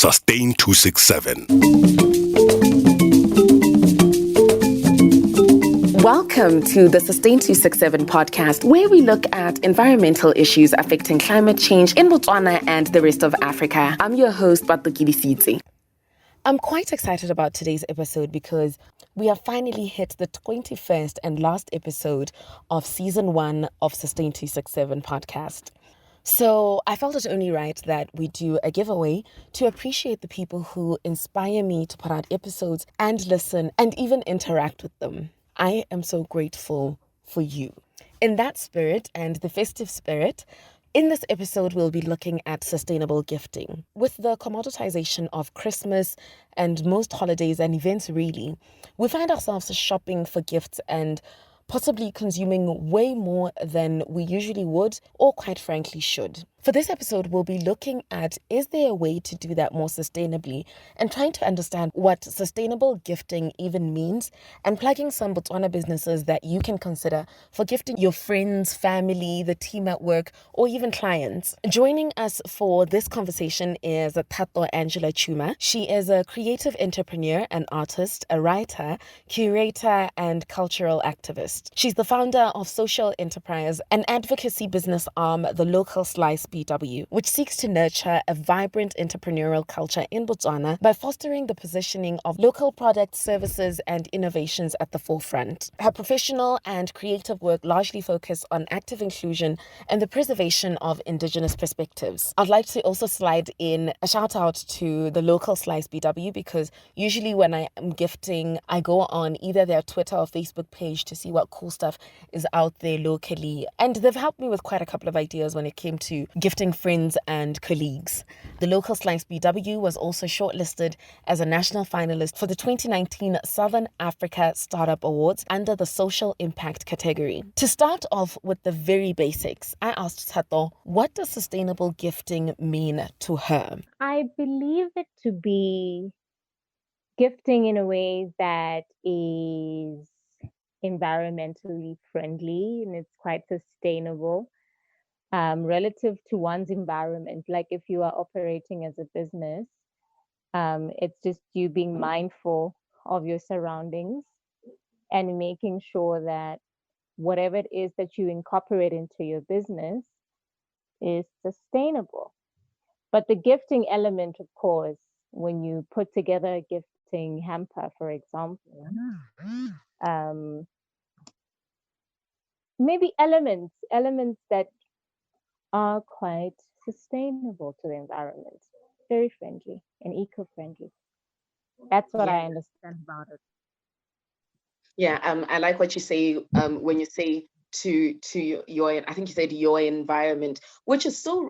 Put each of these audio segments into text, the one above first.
Sustain267. Welcome to the Sustain267 Podcast, where we look at environmental issues affecting climate change in Botswana and the rest of Africa. I'm your host, Thato. I'm quite excited about today's episode because we have finally hit the 21st and last episode of Season 1 of Sustain267 Podcast. So I felt it only right that we do a giveaway to appreciate the people who inspire me to put out episodes and listen and even interact with them. I am so grateful for you. In that spirit and the festive spirit, in this episode, we'll be looking at sustainable gifting. With the commoditization of Christmas and most holidays and events really, we find ourselves shopping for gifts and possibly consuming way more than we usually would or quite frankly should. For this episode, we'll be looking at, is there a way to do that more sustainably, and trying to understand what sustainable gifting even means, and plugging some Botswana businesses that you can consider for gifting your friends, family, the team at work, or even clients. Joining us for this conversation is Thato Chuma. She is a creative entrepreneur, an artist, a writer, curator, and cultural activist. She's the founder of social enterprise and advocacy business arm, the Local Slice BW, which seeks to nurture a vibrant entrepreneurial culture in Botswana by fostering the positioning of local products, services, and innovations at the forefront. Her professional and creative work largely focus on active inclusion and the preservation of indigenous perspectives. I'd like to also slide in a shout out to the Local Slice BW because usually when I am gifting, I go on either their Twitter or Facebook page to see what cool stuff is out there locally. And they've helped me with quite a couple of ideas when it came to gifting friends and colleagues. The Local Slice BW was also shortlisted as a national finalist for the 2019 Southern Africa Startup Awards under the social impact category. To start off with the very basics, I asked Thato, what does sustainable gifting mean to her? I believe it to be gifting in a way that is environmentally friendly and it's quite sustainable relative to one's environment. Like if you are operating as a business, it's just you being mindful of your surroundings and making sure that whatever it is that you incorporate into your business is sustainable. But the gifting element, of course, when you put together a gifting hamper, for example, maybe elements that are quite sustainable to the environment, very friendly and eco-friendly. That's what I understand about it. Yeah, I like what you say when you say to your, I think you said your environment, which is so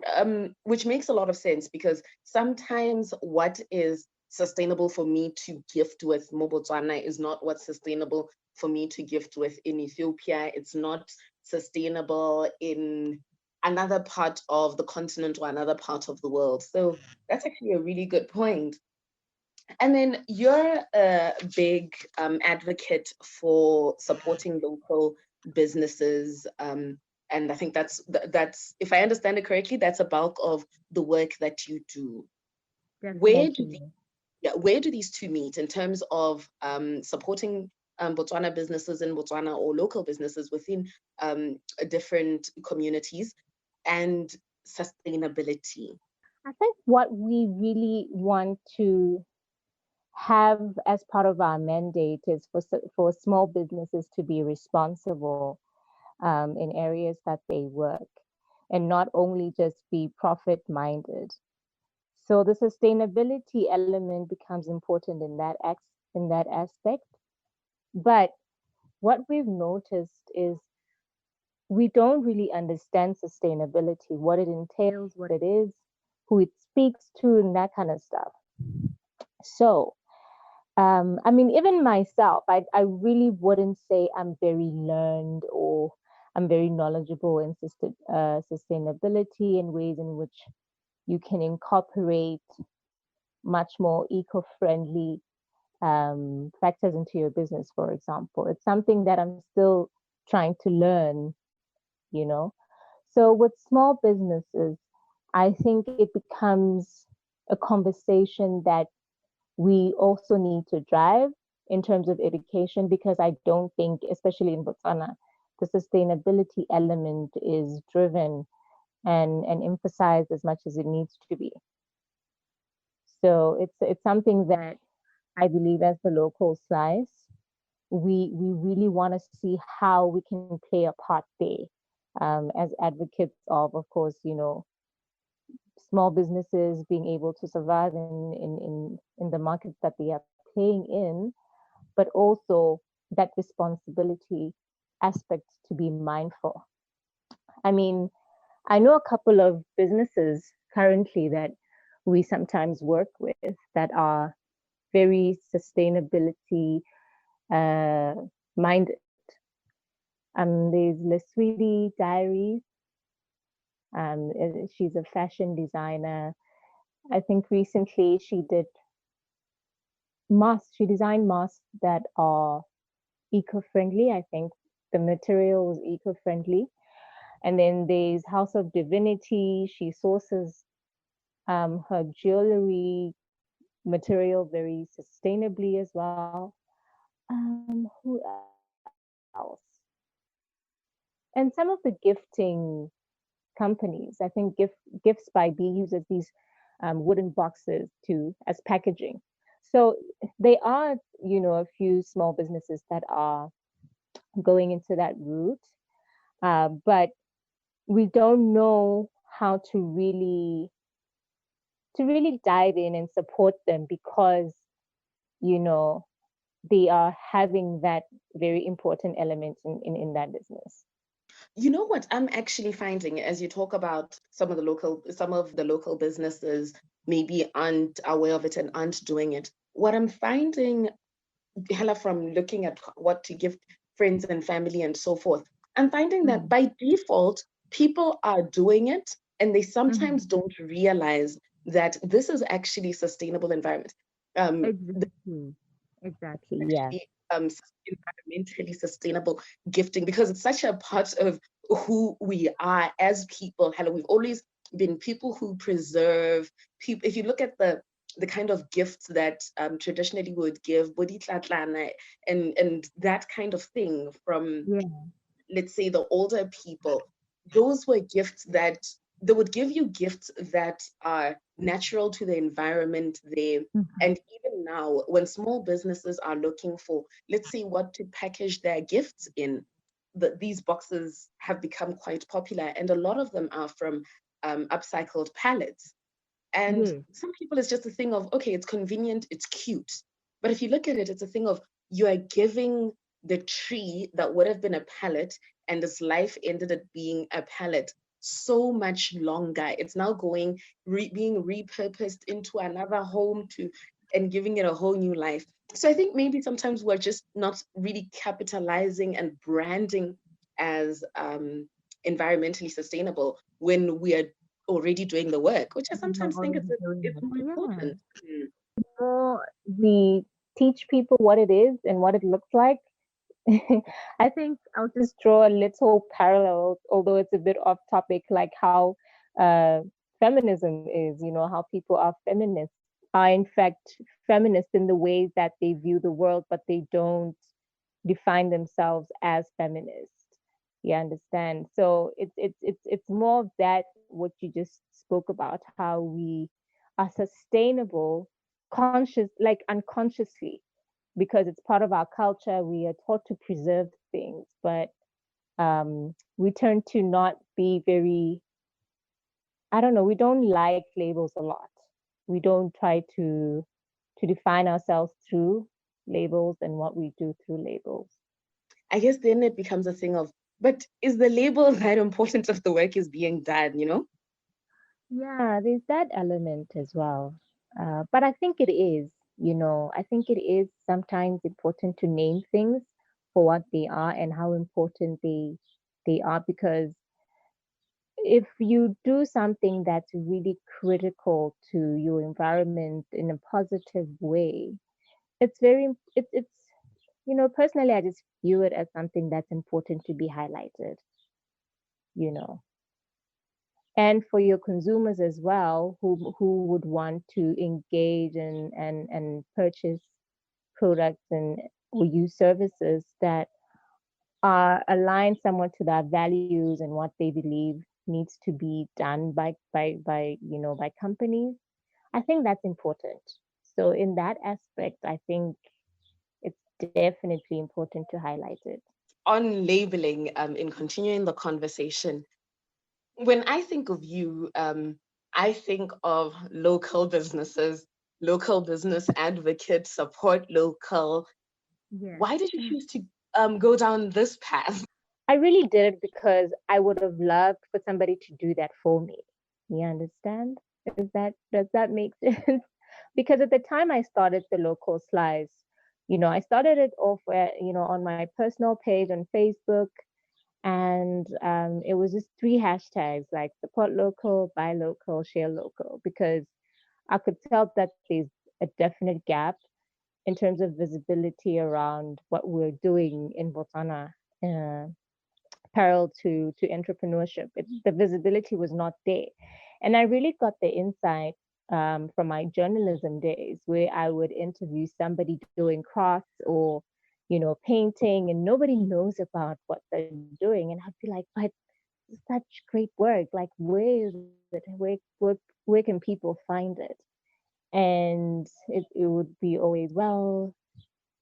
which makes a lot of sense because sometimes what is sustainable for me to gift with Botswana is not what's sustainable for me to gift with in Ethiopia. It's not sustainable in another part of the continent or another part of the world. So that's actually a really good point. And then you're a big advocate for supporting local businesses. And I think that's, if I understand it correctly, that's a bulk of the work that you do. Where do these two meet in terms of supporting Botswana businesses in Botswana or local businesses within different communities and sustainability? I think what we really want to have as part of our mandate is for small businesses to be responsible in areas that they work and not only just be profit minded. So the sustainability element becomes important in that aspect. But what we've noticed is we don't really understand sustainability, what it entails, what it is, who it speaks to, and that kind of stuff. So, I mean, even myself, I really wouldn't say I'm very learned or I'm very knowledgeable in sustainability and ways in which you can incorporate much more eco-friendly factors into your business, for example. It's something that I'm still trying to learn, So with small businesses, I think it becomes a conversation that we also need to drive in terms of education, because I don't think, especially in Botswana, the sustainability element is driven and emphasized as much as it needs to be. So it's something that I believe as the local slice, we really want to see how we can play a part there, as advocates of course, small businesses being able to survive in the markets that they are playing in, but also that responsibility aspect to be mindful. I mean, I know a couple of businesses currently that we sometimes work with that are very sustainability uh, minded. There's Lesweety Diaries. She's a fashion designer. I think recently she did masks. She designed masks that are eco-friendly. I think the material was eco-friendly. And then there's House of Divinity. She sources her jewelry material very sustainably as well. Who else? And some of the gifting companies. I think Gifts by B uses these wooden boxes to as packaging. So they are, a few small businesses that are going into that route, but we don't know how to really dive in and support them, because you know they are having that very important element in that business. You know what I'm actually finding as you talk about some of the local businesses maybe aren't aware of it and aren't doing it. What I'm finding, hella, from looking at what to give friends and family and so forth, I'm finding that Mm. by default, people are doing it and they Mhm. sometimes don't realize that this is actually sustainable environment. Exactly. Exactly. Yeah. Actually, environmentally sustainable gifting, because it's such a part of who we are as people. Hello, we've always been people who preserve people. If you look at the kind of gifts that traditionally would give boditlatlana and that kind of thing from, Yeah. let's say, the older people, those were gifts that they would give you gifts that are natural to the environment there. Mhm. And even now, when small businesses are looking for, let's say, what to package their gifts in, these boxes have become quite popular, and a lot of them are from upcycled pallets. And Yeah. some people, it's just a thing of, okay, it's convenient, it's cute. But if you look at it, it's a thing of you are giving the tree that would have been a pallet and its life ended up being a pallet so much longer. It's now being repurposed into another home and giving it a whole new life. So I think maybe sometimes we're just not really capitalizing and branding as environmentally sustainable when we are already doing the work, which I We're sometimes think already doing it's it. more Yeah. important. Mm. More we teach people what it is and what it looks like. I think I'll just draw a little parallel, although it's a bit off topic, like how uh, feminism is, how people are feminists, are in fact feminists in the way that they view the world, but they don't define themselves as feminists. You understand? So it's more of that what you just spoke about, how we are sustainable, conscious, like unconsciously, because it's part of our culture. We are taught to preserve things, but we tend to not be very, I don't know, we don't like labels a lot. We don't try to define ourselves through labels and what we do through labels. I guess then it becomes a thing of, but is the label that important if the work is being done, you know? Yeah, there's that element as well. But I think it is, I think it is sometimes important to name things for what they are and how important they are, because if you do something that's really critical to your environment in a positive way, it's very it's personally I just view it as something that's important to be highlighted, you know. and for your consumers as well, who would want to engage and purchase products and or use services that are aligned somewhat to their values and what they believe needs to be done by by companies. I think that's important. So in that aspect, I think it's definitely important to highlight it. On labeling, in continuing the conversation, when I think of you, I think of local businesses, local business advocates, support local. Yes. Why did you choose to go down this path? I really did it because I would have loved for somebody to do that for me. You understand? Does that make sense? Because at the time I started the local slice, I started it off on my personal page on Facebook, and it was just three hashtags like support local, buy local, share local, because I could tell that there's a definite gap in terms of visibility around what we're doing in Botswana. Uh, Parallel to entrepreneurship. The visibility was not there. And I really got the insight from my journalism days where I would interview somebody doing crafts or, painting, and nobody knows about what they're doing. And I'd be like, but such great work. Like, where is it? Where can people find it? And it would be always, well,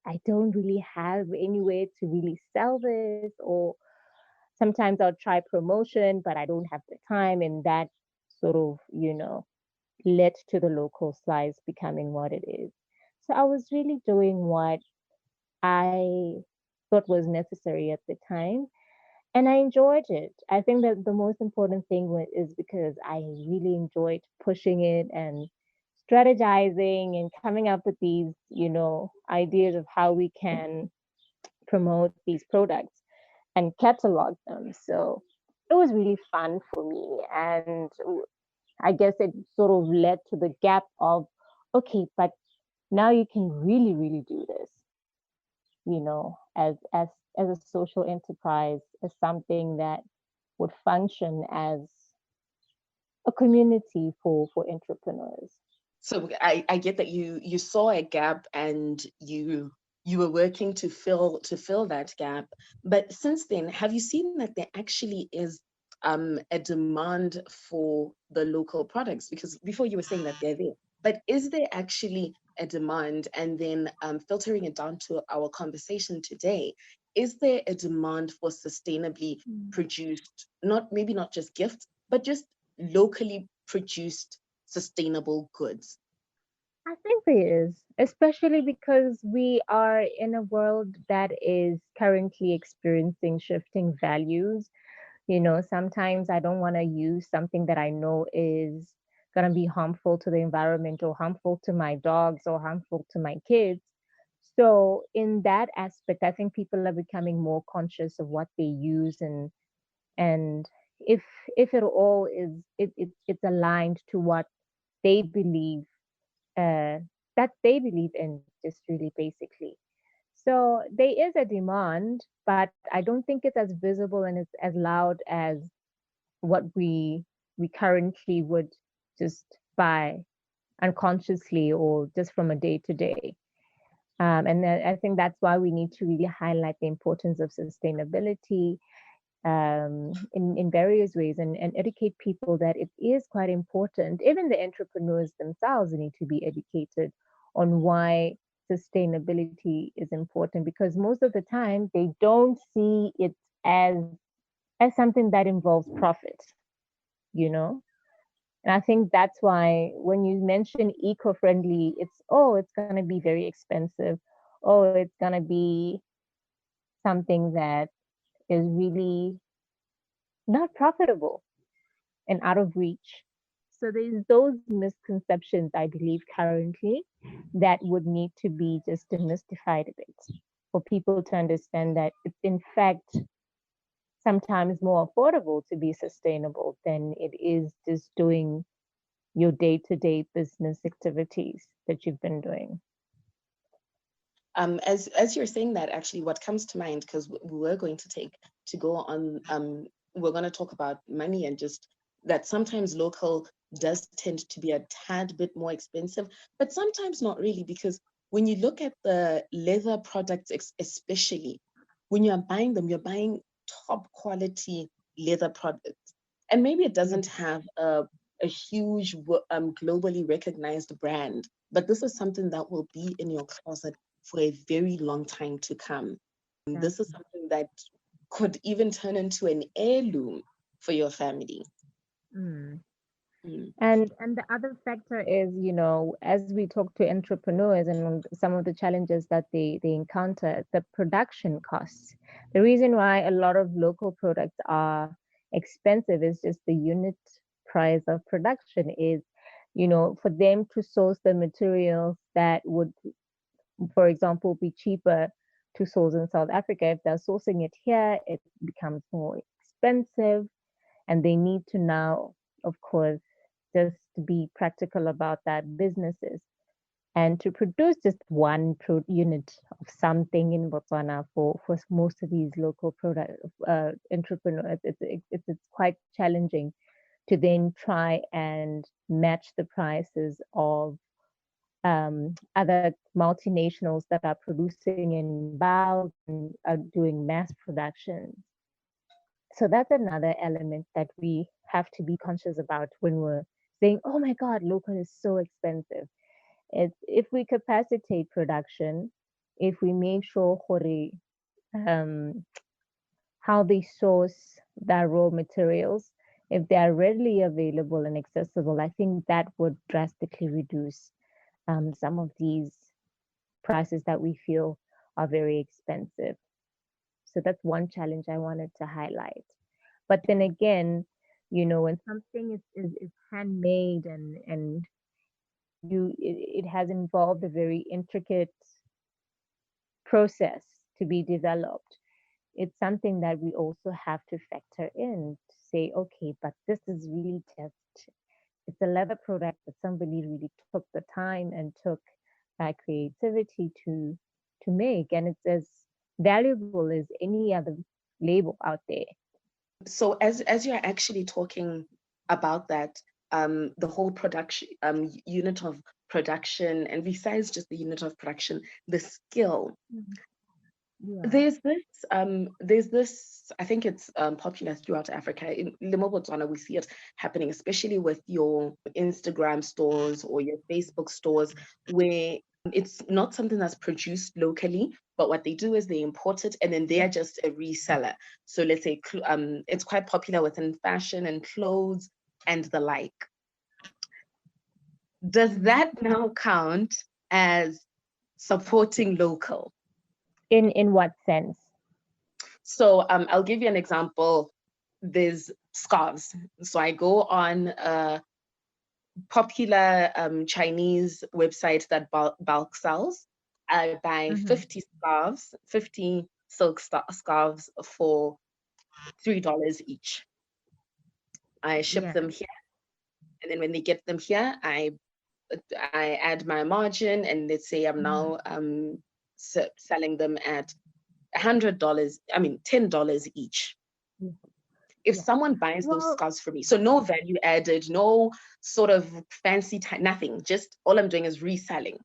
I don't really have anywhere to really sell this, or sometimes I'll try promotion, but I don't have the time. And that sort of, led to the local slice becoming what it is. So I was really doing what I thought was necessary at the time. And I enjoyed it. I think that the most important thing is because I really enjoyed pushing it and strategizing and coming up with these, ideas of how we can promote these products and catalog them. So it was really fun for me. And I guess it sort of led to the gap of, okay, but now you can really, really do this, as a social enterprise, as something that would function as a community for entrepreneurs. So I get that you saw a gap and you were working to fill that gap. But since then, have you seen that there actually is a demand for the local products? Because before you were saying that they're there, but is there actually a demand? And then filtering it down to our conversation today, is there a demand for sustainably produced, maybe not just gifts, but just locally produced sustainable goods? I think there is, especially because we are in a world that is currently experiencing shifting values. Sometimes I don't want to use something that I know is going to be harmful to the environment or harmful to my dogs or harmful to my kids. So, in that aspect, I think people are becoming more conscious of what they use, and if if it all is it's aligned to what they believe uh, in, just really basically. So there is a demand, but I don't think it's as visible and it's as loud as what we currently would just buy unconsciously or just from a day to day. And I think that's why we need to really highlight the importance of sustainability in various ways, and educate people that it is quite important. Even the entrepreneurs themselves need to be educated on why sustainability is important, because most of the time they don't see it as something that involves profit, you know? And I think that's why when you mention eco-friendly, it's going to be very expensive. Oh, it's going to be something that is really not profitable and out of reach. So there's those misconceptions, I believe, currently that would need to be just demystified a bit for people to understand that it's in fact sometimes more affordable to be sustainable than it is just doing your day-to-day business activities that you've been doing. As you're saying that, actually, what comes to mind, because we were going to go on, we're going to talk about money and just that sometimes local does tend to be a tad bit more expensive, but sometimes not really, because when you look at the leather products, especially when you're buying them, you're buying top quality leather products. And maybe it doesn't have a huge globally recognized brand, but this is something that will be in your closet for a very long time to come. And this is something that could even turn into an heirloom for your family. Mm. Mm. And the other factor is, as we talk to entrepreneurs and some of the challenges that they encounter, the production costs. The reason why a lot of local products are expensive is just the unit price of production is, for them to source the materials that would, for example, be cheaper to source in South Africa. If they're sourcing it here, it becomes more expensive, and they need to now, of course, just to be practical about that businesses and to produce just one unit of something in Botswana for most of these local product entrepreneurs. It's quite challenging to then try and match the prices of other multinationals that are producing in bulk and are doing mass production. So that's another element that we have to be conscious about when we're saying, oh my God, local is so expensive. If we capacitate production, if we make sure um, how they source their raw materials, if they are readily available and accessible, I think that would drastically reduce some of these prices that we feel are very expensive. So that's one challenge I wanted to highlight. But then again, when something is handmade and it has involved a very intricate process to be developed, it's something that we also have to factor in to say, okay, but this is really just, it's a leather product that somebody really took the time and took that creativity to make, and it's as valuable as any other label out there. So as you're actually talking about that, the whole production unit of production, and besides just the unit of production, the skill. Yeah. There's this, I think it's popular throughout Africa. In Botswana, we see it happening, especially with your Instagram stores or your Facebook stores, where it's not something that's produced locally, but what they do is they import it and then they are just a reseller. So let's say it's quite popular within fashion and clothes and the like. Does that now count as supporting local? In what sense? So I'll give you an example. There's scarves. So I go on a popular Chinese website that bulk sells. I buy 50 scarves, 50 silk scarves for $3 each. I ship them here, and then when they get them here, I add my margin, and let's say I'm now selling them at $100. I mean $10 each. If someone buys those scarves from me, so no value added, no sort of fancy nothing, just all I'm doing is reselling.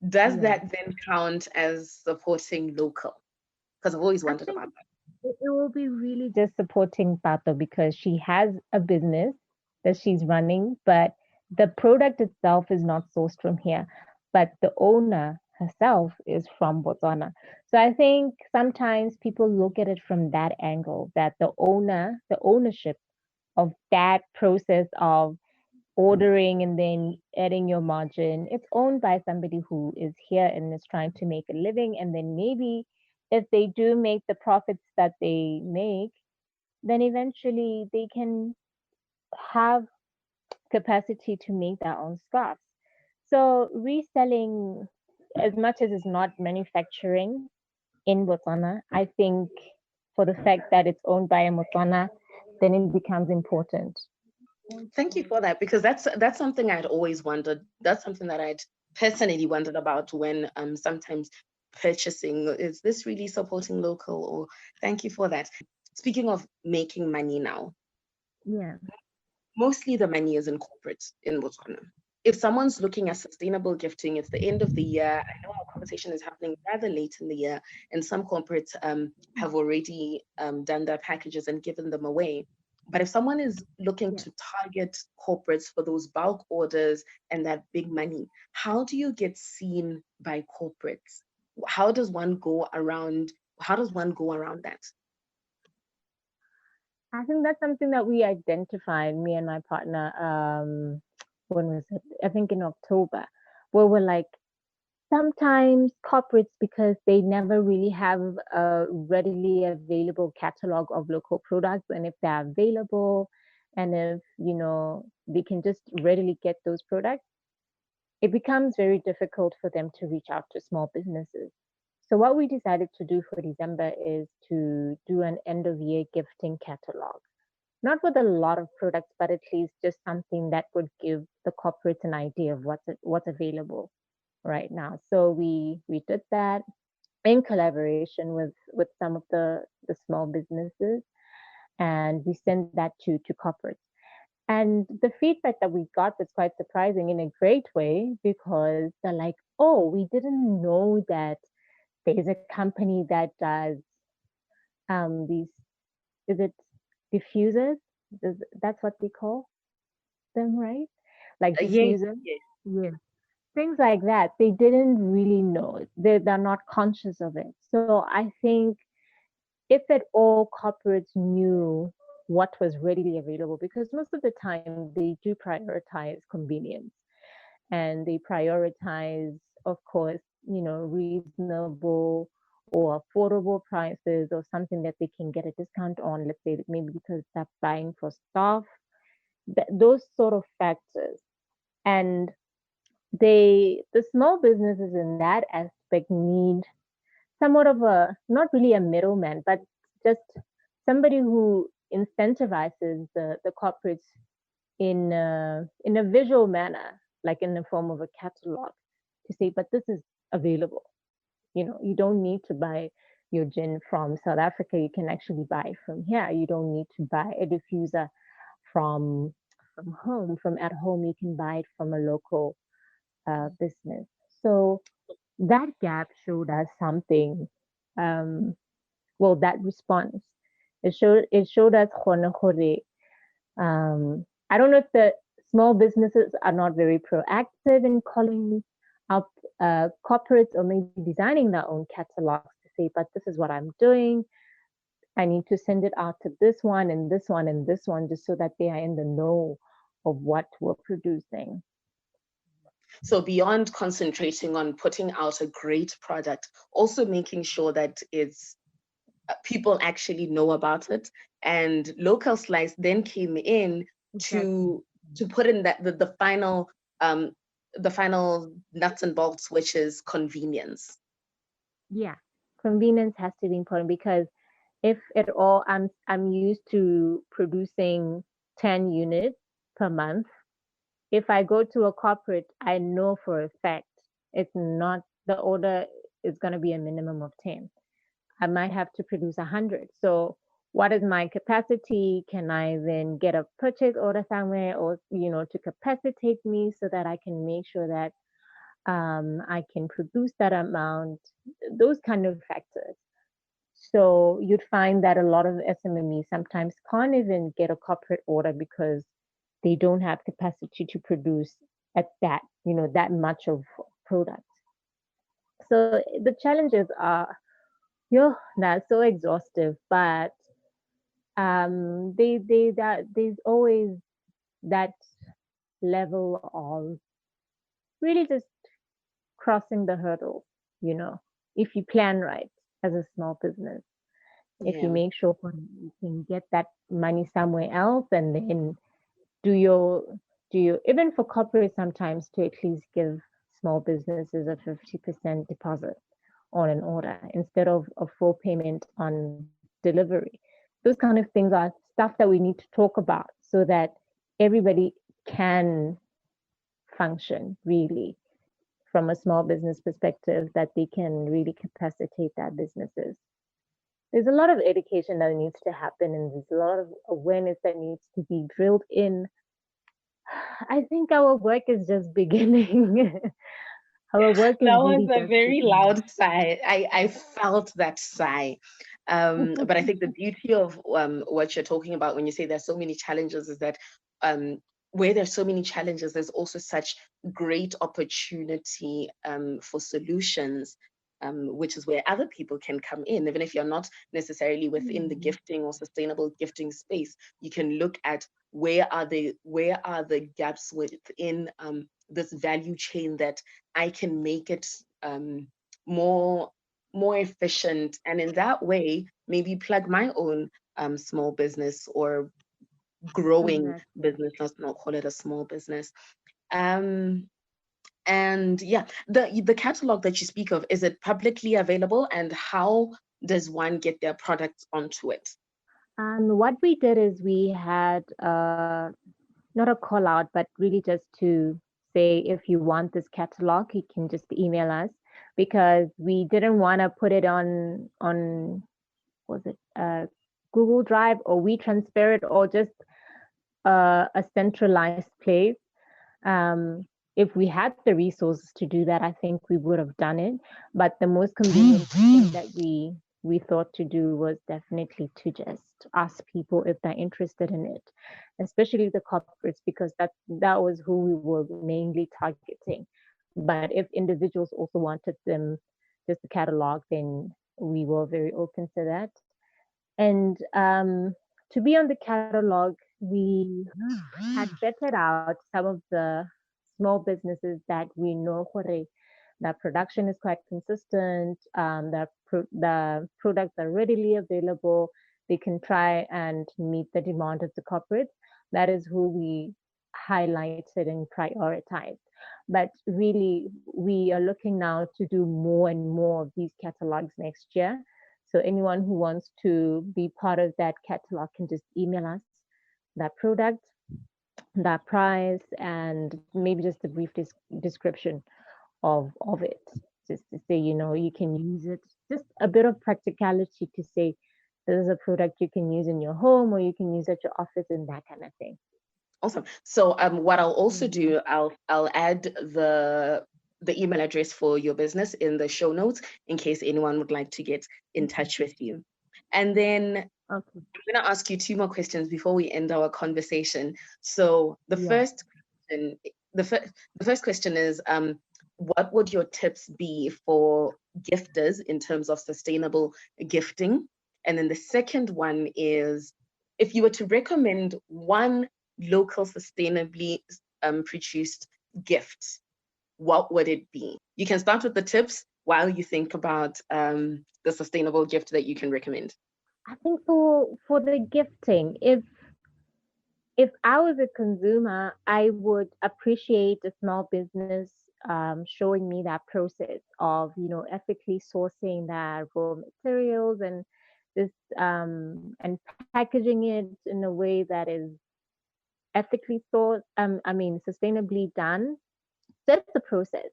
Does that then count as supporting local? Because I've always wondered about that. It will be really just supporting Thato because she has a business that she's running, but the product itself is not sourced from here, but the owner herself is from Botswana. So I think sometimes people look at it from that angle, that the ownership of that process of ordering and then adding your margin, it's owned by somebody who is here and is trying to make a living. And then maybe if they do make the profits that they make, then eventually they can have capacity to make their own scarves. So reselling, as much as it's not manufacturing in Botswana, I think for the fact that it's owned by a Botswana, then it becomes important. Thank you for that, because that's something I'd always wondered. That's something that I'd personally wondered about when sometimes purchasing, is this really supporting local? Or thank you for that. Speaking of making money now, Yeah. mostly the money is in corporate in Botswana. If someone's looking at sustainable gifting, it's the end of the year. I know our conversation is happening rather late in the year, and some corporates have already done their packages and given them away. But if someone is looking to target corporates for those bulk orders and that big money, how do you get seen by corporates? How does one go around? How does one go around that? I think that's something that we identified, me and my partner, when was it? I think in October, where we're like, sometimes corporates, because they never really have a readily available catalog of local products, and if they're available, and if, they can just readily get those products, it becomes very difficult for them to reach out to small businesses. So what we decided to do for December is to do an end of year gifting catalog. Not with a lot of products, but at least just something that would give the corporates an idea of what's available right now. So we did that in collaboration with some of the small businesses, and we sent that to corporates. And the feedback that we got was quite surprising in a great way, because they're like, oh, we didn't know that there's a company that does these, is it diffusers? That's what they call them, right? Like Yes, diffusers. yes. Yeah. Things like that. They didn't really know it. They're not conscious of it. So I think if at all corporates knew what was readily available, because most of the time they do prioritize convenience, and they prioritize, of course, reasonable or affordable prices, or something that they can get a discount on, let's say maybe because they're buying for staff, those sort of factors. And the small businesses in that aspect need somewhat of a, not really a middleman, but just somebody who incentivizes the corporates in a visual manner, like in the form of a catalog, to say, but this is available. You don't need to buy your gin from South Africa. You can actually buy it from here. You don't need to buy a diffuser from from at home. You can buy it from a local business. So that gap showed us something. Um, well, that response, it showed us I don't know if the small businesses are not very proactive in calling up corporates, or maybe designing their own catalogs to say, but this is what I'm doing. I need to send it out to this one and this one and this one, just so that they are in the know of what we're producing. So beyond concentrating on putting out a great product, also making sure that it's people actually know about it. And Local Slice then came in to put in that the final nuts and bolts, which is convenience. Yeah, convenience has to be important, because if at all, I'm used to producing 10 units per month. If I go to a corporate, I know for a fact it's not, the order is going to be a minimum of 10. I might have to produce 100. So what is my capacity? Can I then get a purchase order somewhere, or, to capacitate me so that I can make sure that I can produce that amount, those kind of factors. So you'd find that a lot of SMMEs sometimes can't even get a corporate order, because they don't have capacity to produce at that much of product. So the challenges are, that's so exhaustive, but there's always that level of really just crossing the hurdle, you know, if you plan right as a small business. If you Yeah. make sure you can get that money somewhere else, and then do your even for corporate sometimes, to at least give small businesses a 50% deposit on an order instead of a full payment on delivery. Those kind of things are stuff that we need to talk about, so that everybody can function really from a small business perspective, that they can really capacitate their businesses. There's a lot of education that needs to happen, and there's a lot of awareness that needs to be drilled in I think our work is just beginning. Our work is That was really a just very beginning. loud sigh. I felt that sigh. But I think the beauty of what you're talking about when you say there's so many challenges is that um, where there's so many challenges, there's also such great opportunity for solutions, which is where other people can come in. Even if you're not necessarily within the Mm, gifting or sustainable gifting space, you can look at where are the gaps within this value chain that I can make it more more efficient, and in that way maybe plug my own small business or growing exactly. business. Let's not call it a small business. um and yeah, the catalog that you speak of, is it publicly available, and how does one get their products onto it? What we did is we had not a call out, but really just to say if you want this catalog, you can just email us because we didn't want to put it on was it Google Drive or we transfer it or just a centralized place. Um, if we had the resources to do that, I think we would have done it. But the most convenient thing that we thought to do was definitely to just ask people if they're interested in it, especially the corporates, because that was who we were mainly targeting. But if individuals also wanted them just the catalog, then we were very open to that. And to be on the catalog, we had vetted out some of the small businesses that we know that production is quite consistent, the products are readily available, they can try and meet the demand of the corporates. That is who we highlighted and prioritized. But really, we are looking now to do more and more of these catalogs next year. So anyone who wants to be part of that catalog can just email us that product, that price, and maybe just a brief description of it, just to say, you can use it, just a bit of practicality to say this is a product you can use in your home or you can use at your office and that kind of thing. Awesome. So what I'll also Mhm. do, I'll add the email address for your business in the show notes in case anyone would like to get in Okay. touch with you. And then Okay. I'm going to ask you two more questions before we end our conversation. So Yeah. question, the, fir- the first question is, what would your tips be for gifters in terms of sustainable gifting? And then the second one is, if you were to recommend one local sustainably produced gift, what would it be? You can start with the tips while you think about the sustainable gift that you can recommend. I think for the gifting, if I was a consumer, I would appreciate a small business showing me that process of, ethically sourcing their raw materials and this and packaging it in a way that is ethically sourced. I mean, sustainably done. That's the process.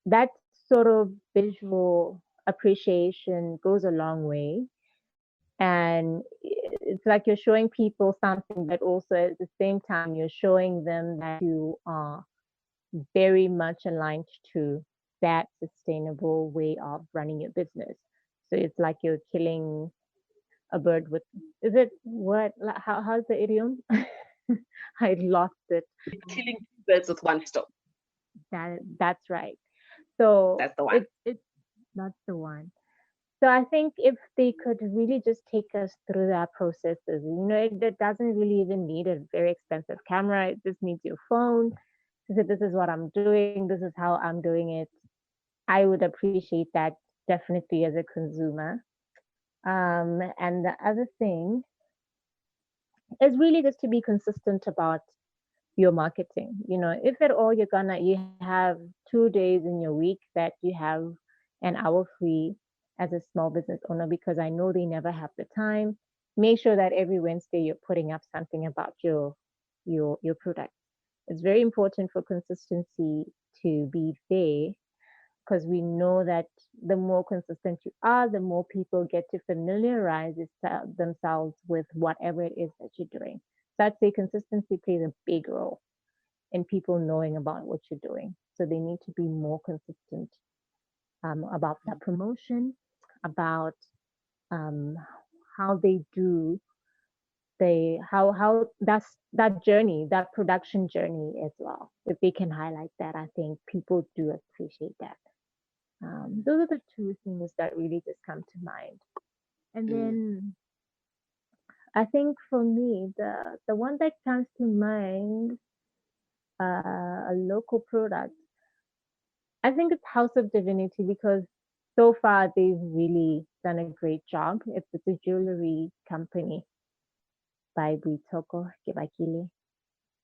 That sort of visual appreciation goes a long way. And it's like you're showing people something, but also at the same time you're showing them that you are very much aligned to that sustainable way of running your business. So it's like you're killing a bird with, is it what, how's the idiom? I lost it. Killing two birds with one stone. That's right. So That's the one. it's that's the one. So I think if they could really just take us through that processes, it doesn't really even need a very expensive camera. It just needs your phone to say, this is what I'm doing, this is how I'm doing it. I would appreciate that definitely as a consumer. And the other thing is really just to be consistent about your marketing. If at all you have 2 days in your week that you have an hour free as a small business owner, because I know they never have the time, make sure that every Wednesday you're putting up something about your product. It's very important for consistency to be there, because we know that the more consistent you are, the more people get to familiarize themselves with whatever it is that you're doing. So I'd say consistency plays a big role in people knowing about what you're doing. So they need to be more consistent about that promotion, about um, how they do how that journey, that production journey as well. If they can highlight that, I think people do appreciate that. Those are the two things that really just come to mind. And then I think for me, the one that comes to mind, a local product, I think it's House of Divinity because so far they've really done a great job. It's a jewelry company by Buitoko Kebakile.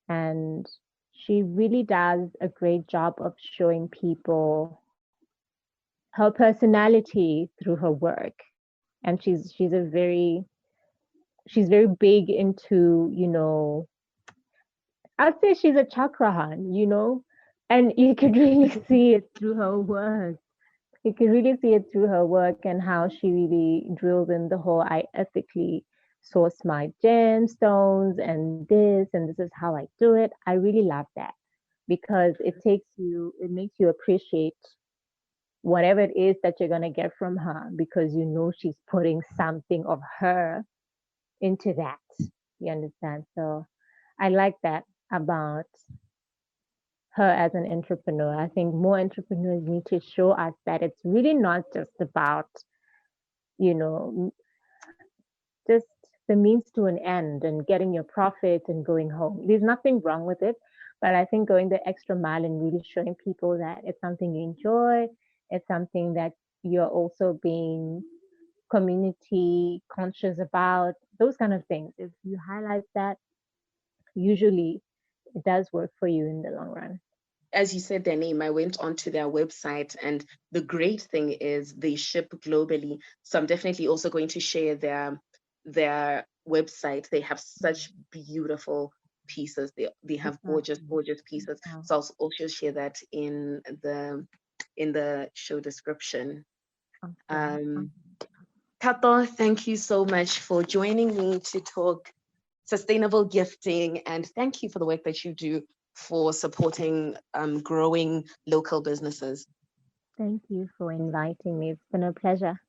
And she really does a great job of showing people her personality through her work. And she's very big into, I'd say she's a chakrahan, and you could really see it through her work. You can really see it through her work and how she really drills in the whole I ethically source my gemstones and this is how I do it. I really love that because it makes you appreciate whatever it is that you're going to get from her because she's putting something of her into that. You understand? So I like that about her as an entrepreneur. I think more entrepreneurs need to show us that it's really not just about, just the means to an end and getting your profit and going home. There's nothing wrong with it. But I think going the extra mile and really showing people that it's something you enjoy, it's something that you're also being community conscious about, those kind of things. If you highlight that, usually it does work for you in the long run. As you said their name, I went onto their website, and the great thing is they ship globally. So I'm definitely also going to share their website. They have such beautiful pieces. They have gorgeous pieces. So I'll also share that in the show description. Thato, thank you so much for joining me to talk sustainable gifting, and thank you for the work that you do for supporting growing local businesses. Thank you for inviting me. It's been a pleasure.